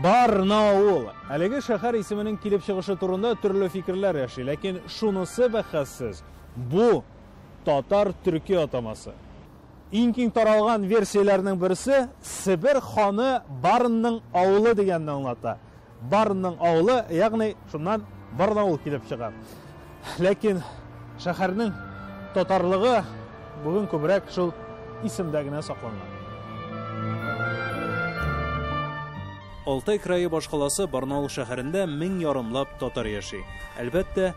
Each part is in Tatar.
Барнаул. Әлеге шәһәр исеменең килеп чыгышы турында төрле фикерләр яши, ләкин шунысы бәхәссез. Бу татар төрки атамасы. Иң киң таралган версияләрнең берсе Себер ханы Барынның авылы дигәнне аңлата. Барынның авылы, ягъни шуннан Барнаул килеп чыга. Ләкин шәһәрнең татарлыгы бүген күбрәк шул исемдә генә сакланган. Алтай крае башкаласы Барнаул шәһәрендә 1000 ярымлап татар яши. Әлбәттә,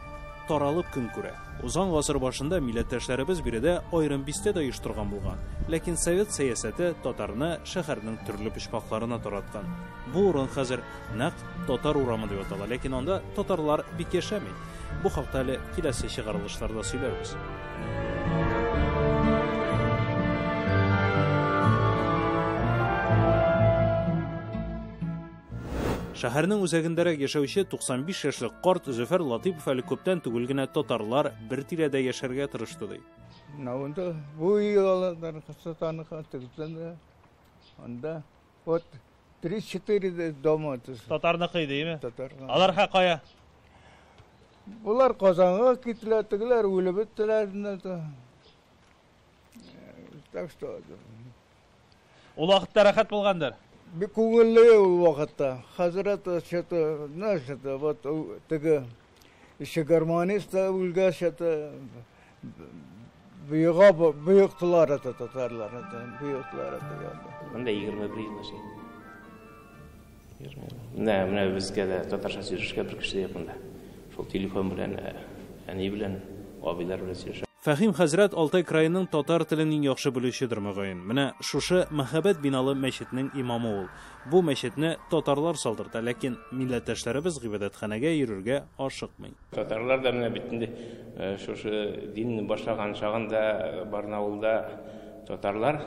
таралып көн күрә. Узган гасыр башында милләттәшләребез биредә айрым бистә дә оештырган булган. Ләкин совет сәясәте татарны шәһәрнең төрле почмакларына тараткан. Бу урын хәзер нәкъ татар урамы дип атала, ләкин анда татарлар бик яшәми. Бу хакта әле киләсе чыгарылышларда сөйләрбез. Шәһәрнең үзәгендәрәк яшәүче 95 яшьлек карт Зөфәр Латипов әле күптән түгел генә татарлар бер тирәдә яшәргә тырышты ди. Наунда бу яллар хастаны хатыгызда. Анда вот 3-4 дома. Татарныкы дийме? Татар. Алар кая? Булар Казанга китләр, тегеләр үлеп беттеләр. Так что Ул вакытта рәхәт булгандыр. Бик күңелле ул вакытта. Хәзрәт чаты, нәрсәдә вот теге ише гармониста үлгәч чаты быйыктылар татарлар, быйыктылар янда. Монда 21 ел яши. Менә безгә дә татарча сөйләшкә бер кеше якында. Шул телефон белән, әни белән, абыйлар белән сөйләшә. Фәһим хәзрәт Алтай краеның татар телен иң яхшы белүчедер мөгаен. Менә шушы мәхәббәт биналы мәчетнең имамы ул. Бу мәчетне татарлар салдырта, ләкин милләттәшләребез гыйбадәтханәгә йөрергә ашыкмый. Татарлар да менә битендә шушы динне башлаган чагында Барнаулда татарлар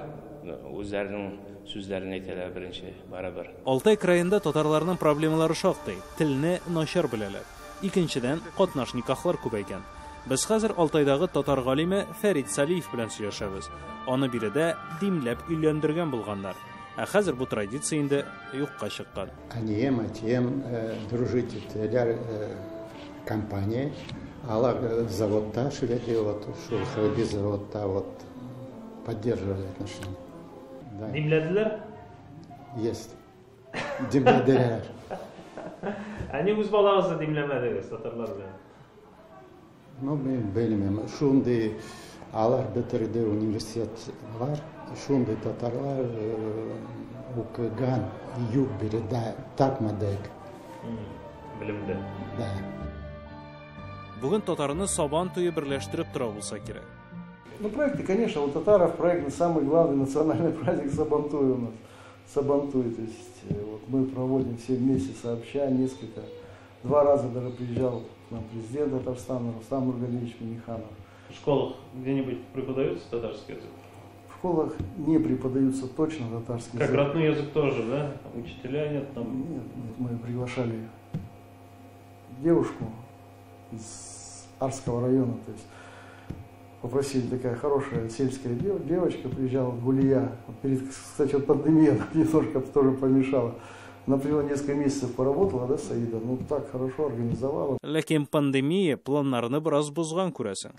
үзләренең сүзләрен әйтәләр беренче барабер. Алтай краенда татарларның проблемалары шактый. Телне начар беләләр. Икенчедән, катнаш никахлар күбәйгән. Без хәзер Алтайдагы татар галиме Фәрит Салиев белән сөйләшәбез. Аны биредә димләп өйләндергән булганнар. Ә хәзер бу традиция инде юкка чыккан. Анием, атием, дружить ителәр компания. Алар заводта шуләди вот шул хәрби заводта вот поддерживали отношения. Да. Димләделәр? Есть. Димләделәр. Әни үз балагызны димләмәдегез татарлар белән. Ну, мен белмим. Шундай алар бетерде университетлар, шундай татарлар укыган юг биредә такмадык. Белемдә. Да. Бүген татарны Сабан туе берләштереп тора булса кирәк. Ну, проекты, конечно, у татаров проект самый главный национальный праздник Сабантуй у нас. Сабантуй, то есть вот мы проводим все вместе сообща, несколько. 2 раза даже приезжал к нам президент Татарстана Рустам Нургалиевич Миниханов. В школах где-нибудь преподается татарский язык? В школах не преподаются точно татарский язык. Как родной язык тоже, да? Учителя нет там? Нет, мы приглашали девушку из Арского района, то есть попросили, такая хорошая сельская девочка, приезжала Гулия. Кстати, вот пандемия немножко тоже помешала. Например, несколько месяцев поработала, да, Саида? Ну, так хорошо организовала. Ләкин пандемия планнарны бераз бозган күрәсең.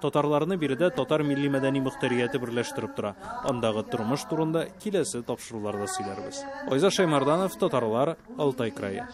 Татарларны биредә татар милли мәдәни мөхтәрияте берләштереп тора. Андагы тормыш турында киләсе тапшыруларда сөйләрбез. Айза Шаймарданов, татарлар, Алтай крае.